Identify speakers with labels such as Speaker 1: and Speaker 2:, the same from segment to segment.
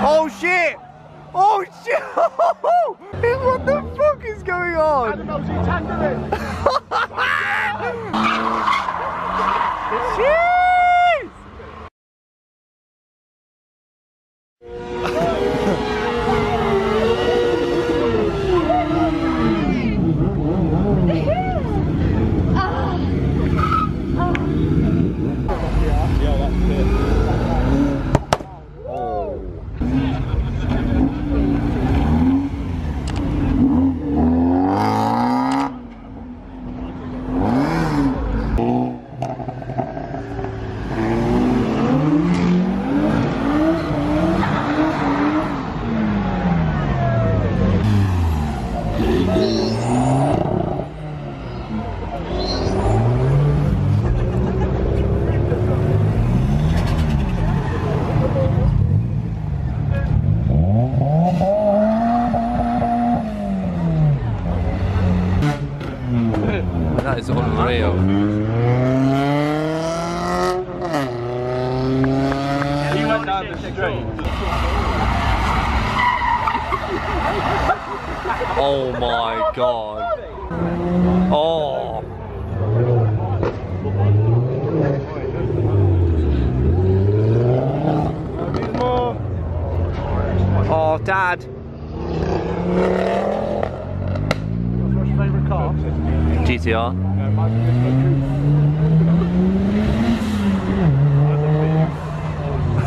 Speaker 1: Oh shit! Oh shit! What the fuck is going on?
Speaker 2: I don't know, so you tangled it.
Speaker 1: Jeez! That is unreal.
Speaker 2: He went down the street.
Speaker 1: Oh my god. Oh. Oh, Dad.
Speaker 2: What's your favourite car?
Speaker 1: GTR.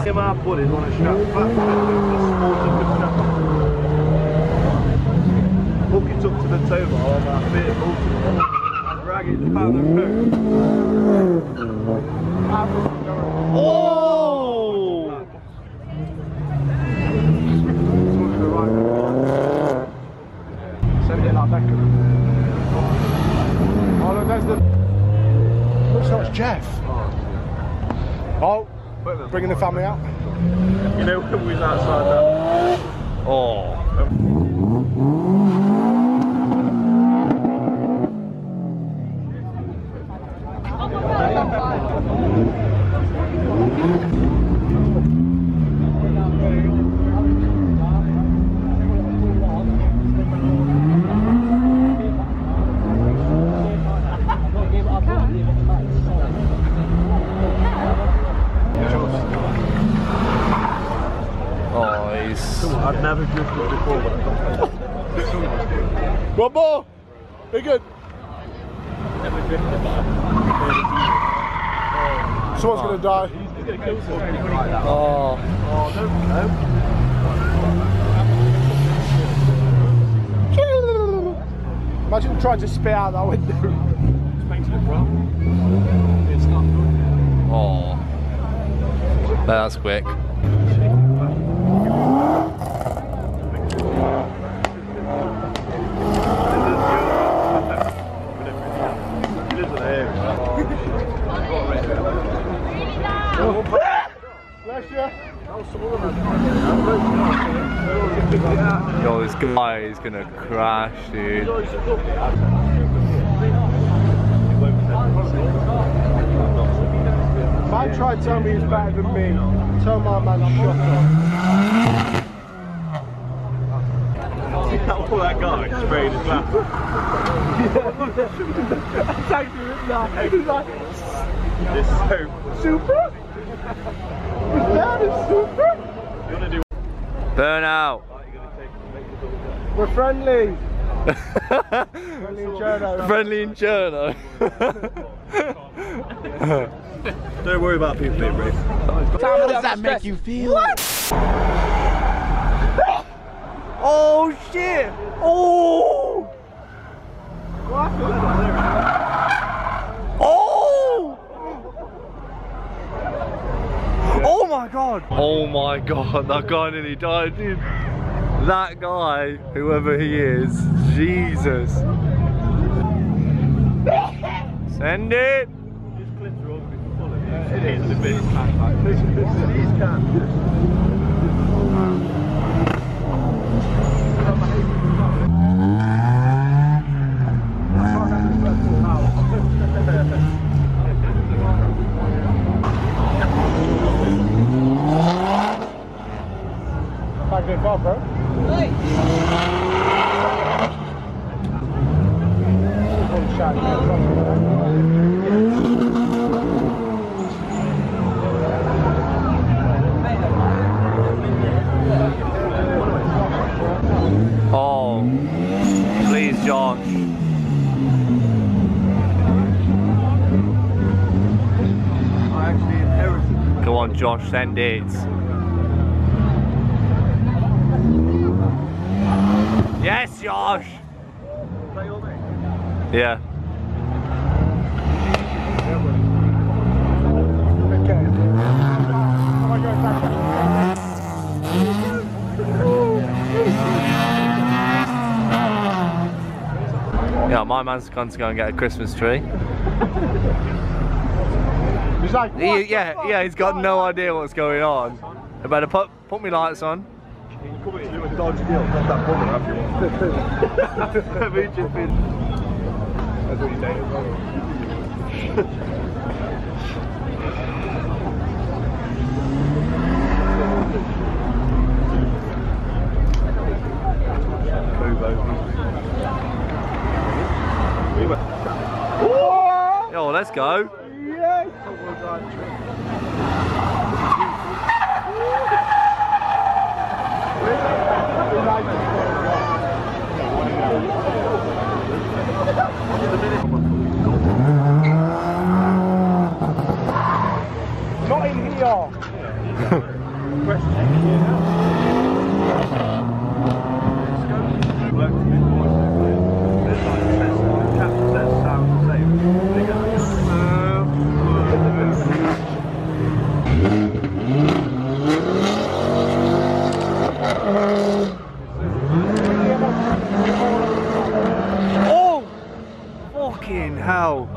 Speaker 2: Him and our buddies want to strap hook it up to the tow bar on that vehicle and drag it down the road.
Speaker 1: Oh!
Speaker 2: Send it like that. Oh look, there's the... Looks like it's Jeff. Oh, bringing the family out. You know when we was outside that?
Speaker 1: Oh.
Speaker 2: I've never drifted before, but I've done.
Speaker 3: One more! Be good.
Speaker 2: Never drifted, but
Speaker 3: Someone's going to die.
Speaker 2: He's going to kill someone like that.
Speaker 1: Oh.
Speaker 2: Oh, no.
Speaker 3: Imagine trying to spit out that window.
Speaker 2: It's makes it wrong. It's not good.
Speaker 1: Oh. That's quick.
Speaker 3: Bless you.
Speaker 1: Yo, this guy is gonna crash, dude.
Speaker 3: If I try to tell me he's better than me, tell my man shut up.
Speaker 2: All that guy sprayed his glass.
Speaker 3: Thank you, he's like,
Speaker 2: This is so
Speaker 3: super? That is super?
Speaker 2: you want to do
Speaker 1: Burn out.
Speaker 3: We're friendly. Friendly and Cherno.
Speaker 1: Friendly and Cherno.
Speaker 2: Don't worry about people being brave.
Speaker 3: How does that make you feel? What?
Speaker 1: Oh shit! Oh! Oh! Oh my god! Oh my god, that guy nearly died, dude. That guy, whoever he is, Jesus. Send it!
Speaker 2: These clips are all going to be full of these bits. These cans.
Speaker 3: a bit far, bro.
Speaker 1: Oh, please, Josh.
Speaker 2: I actually inherited.
Speaker 1: Go on, Josh, send it. Yes, Josh. Yeah. Yeah, my man's gone to go and get a Christmas tree.
Speaker 3: He's like,
Speaker 1: Yeah, he's got no idea what's going on. I better put me lights on.
Speaker 2: You can come in and dodge deal, not that bummer after you want. That's what you're saying.
Speaker 1: Yo, let's go.
Speaker 3: yes. Not in here.
Speaker 1: Oh! Fucking hell.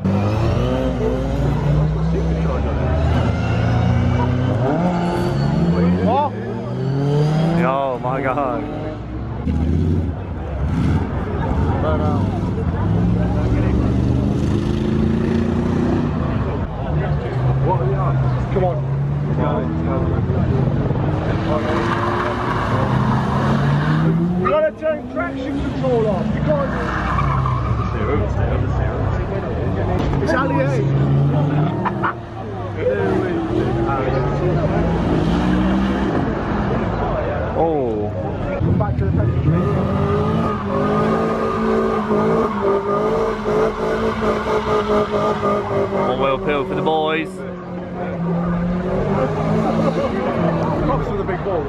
Speaker 1: Oh my god.
Speaker 2: What are we on?
Speaker 3: Come on. You gotta turn traction control off. You can't. It's Ali A.
Speaker 1: Oh.
Speaker 3: Come back to the petrol train.
Speaker 1: One wheel peel for the boys.
Speaker 2: Props for the big balls.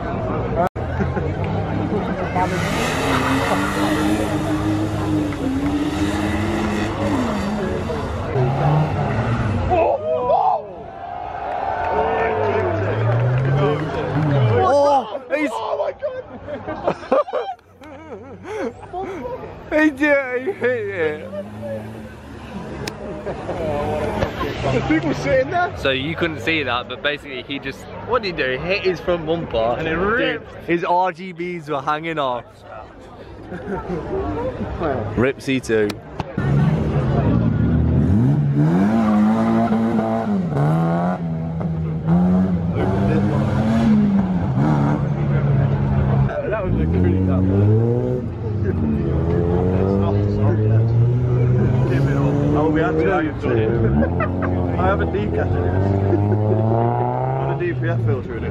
Speaker 1: He did, he hit it.
Speaker 3: The people sitting there.
Speaker 1: So you couldn't see that, but basically he just, what did he do? He hit his front bumper and it ripped. His RGBs were hanging off. Ripsy too.
Speaker 2: That was a pretty tough one. Oh, we had to. I have a decaf in it. On a DPF filter in it.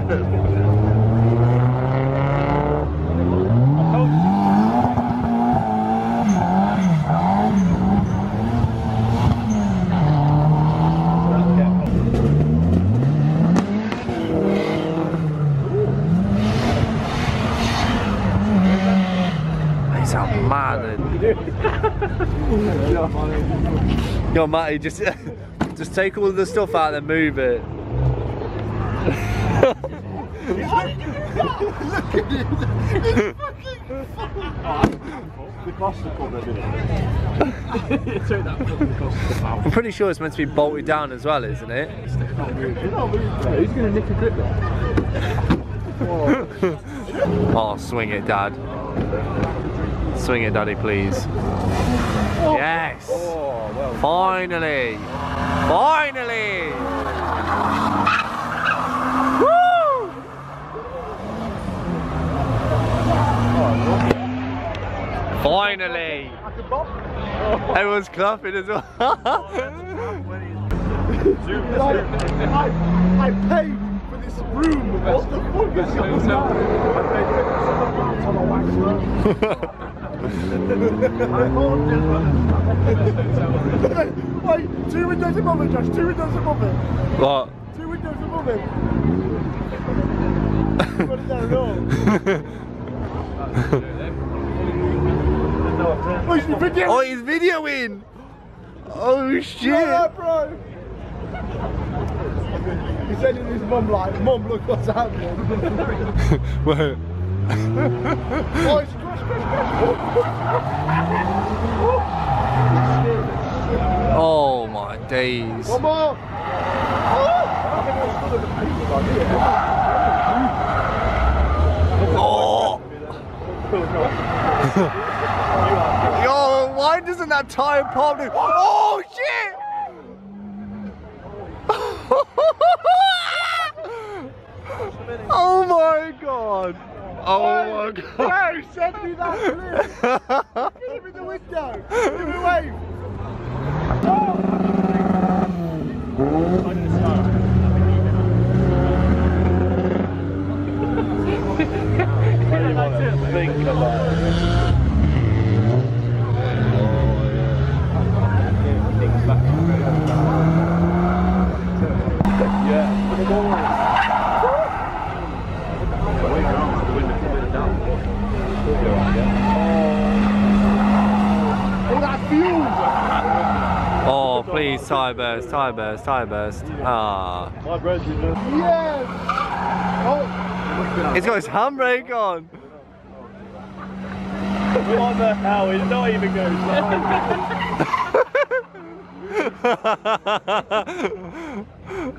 Speaker 1: He's out mad. Yo, Matty, just take all the stuff out and move it. I'm pretty sure it's meant to be bolted down as well, isn't it?
Speaker 2: Who's going to nick a grip there?
Speaker 1: Oh, swing it, Dad. Swing it, Daddy, please. Yes!
Speaker 2: Oh, well.
Speaker 1: Finally! Finally! Woo! Finally! Everyone's clapping as well.
Speaker 3: I paid for this room. What the fuck is going on? Wait, 2 windows above it, Josh. 2 windows above it.
Speaker 1: What?
Speaker 3: 2 windows above it. What is that at all? Oh, he's videoing!
Speaker 1: Oh, he's videoing! Oh shit!
Speaker 3: Yeah, bro! He said to his mum like, Mum, look what's happening.
Speaker 1: Wait.
Speaker 3: Oh, it's crush.
Speaker 1: Oh my days.
Speaker 3: One more!
Speaker 1: Oh! Yo, why doesn't that tire pop? Oh shit! Oh my god! Oh my god!
Speaker 3: No, send me that clip! Get him in the window! Give me a wave!
Speaker 2: Think about it.
Speaker 1: Oh, please, tire burst, tire burst, tire burst. Ah.
Speaker 2: My breath is just...
Speaker 3: Yes! Oh!
Speaker 1: He's got his handbrake on.
Speaker 2: What the hell? He's not even going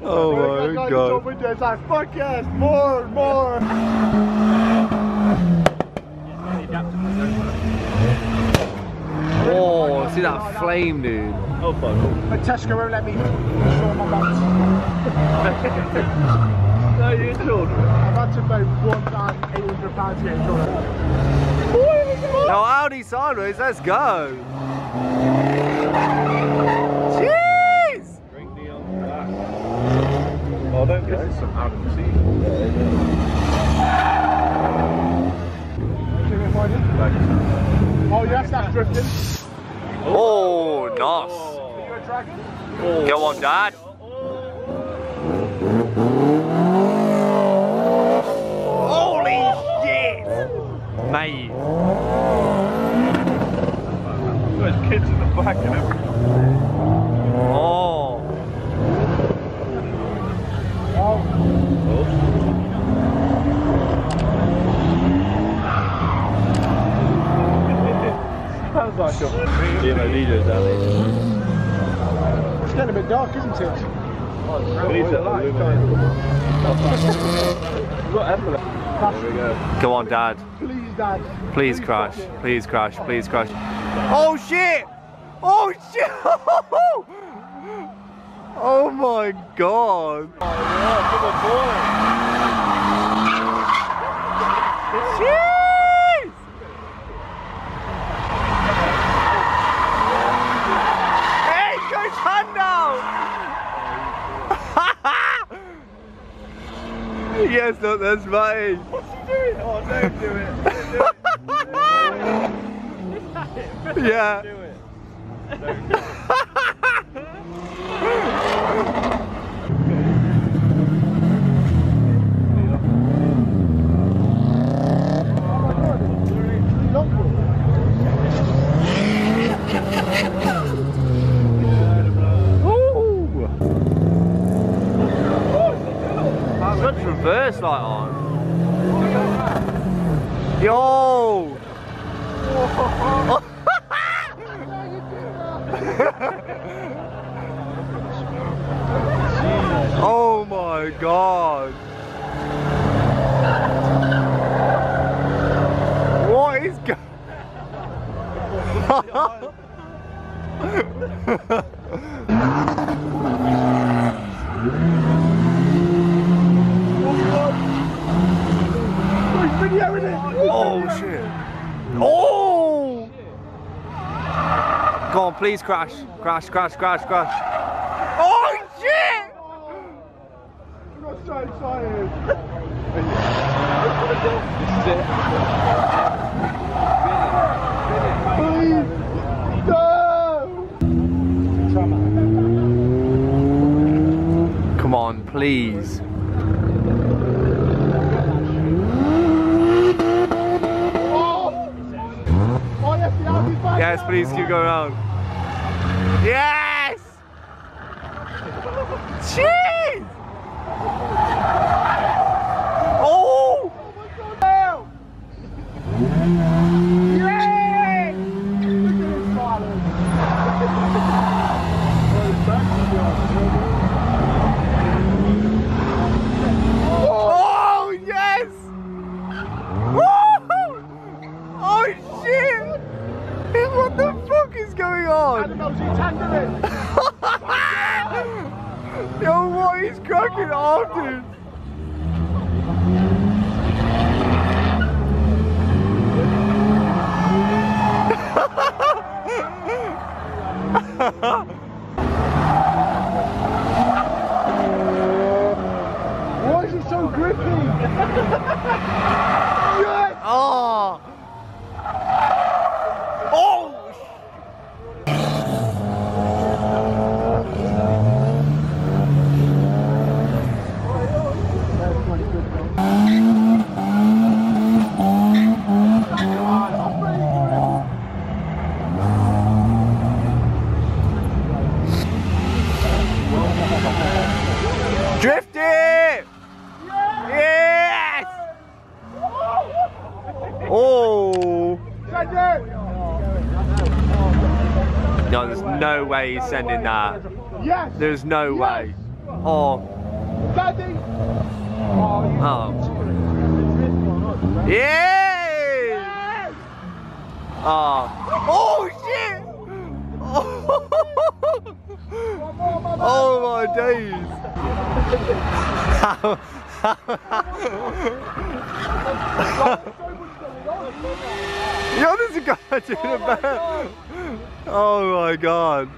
Speaker 1: Oh my god.
Speaker 3: It's like, fuck yes, more!
Speaker 1: Oh, see that flame, dude.
Speaker 2: Oh fuck.
Speaker 3: But Tesco won't let me show my bounce.
Speaker 2: No, you're children.
Speaker 3: I've had to pay £1,800 to get insurance.
Speaker 1: Now Audi sideways, let's go. Jeez!
Speaker 2: Bring the on back. Oh, don't get this some out of the season.
Speaker 3: Oh yes, that's drifting.
Speaker 1: Oh, nice.
Speaker 3: Are you a dragon?
Speaker 1: Go on, Dad. Holy shit! Mate.
Speaker 2: There's kids in the back and everything.
Speaker 1: Oh.
Speaker 2: Sounds like a DJ's alley.
Speaker 3: It's getting a bit dark, isn't it?
Speaker 2: We need to illuminate. We've got Emblem. There we go.
Speaker 1: Come on, Dad.
Speaker 3: Please, Dad.
Speaker 1: Please crash. Please crash. Please crash. Oh shit! Oh shit! Oh my god!
Speaker 2: Oh yeah, come on boy.
Speaker 1: Jeez! Hey, go his hand down! Yes, look, that's Matty.
Speaker 2: What's he doing? Oh, don't do it. Don't do it.
Speaker 1: Yeah.
Speaker 2: Do it.
Speaker 1: Let's reverse light on. Yo! Oh my god! What is going?
Speaker 3: He's videoing it!
Speaker 1: Oh shit! Oh! Go on, please crash. Crash, crash, crash, crash. Oh shit!
Speaker 2: I got so excited. Please, no!
Speaker 1: Come on, please. Yes, please keep going around. Yes! Jeez! Oh!
Speaker 2: Yes!
Speaker 1: Oh, yes! Woo! Oh, shit! What the fuck is going on? Yo, what is cracking off, dude?
Speaker 2: Why is it so grippy? Yes!
Speaker 1: Oh! Oh! Drift it! Yes! Oh! No, there's no way he's sending that.
Speaker 2: Yes!
Speaker 1: There's no
Speaker 2: Yes!
Speaker 1: way. Oh.
Speaker 2: Daddy!
Speaker 1: Oh. Yes! Oh. Oh shit! Oh my days! Yo, there's a guy doing a bear. Oh my god.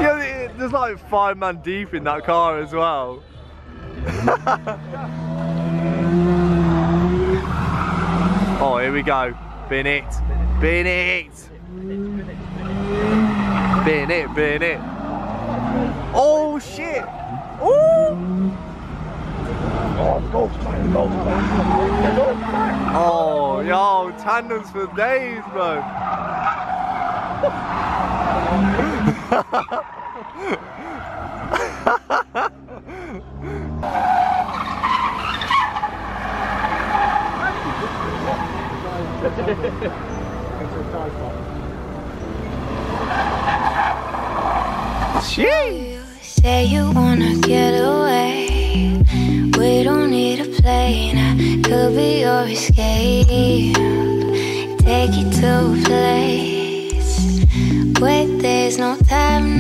Speaker 1: Yeah, there's like 5 man deep in that car as well. Oh, here we go. Bin it. Bin it. Bin it, bin it. Oh shit. Ooh. Oh, yo, tandems for days, bro.
Speaker 4: You say you wanna get away. We don't need a plane. I could be your escape. Take you to a place where there's no time.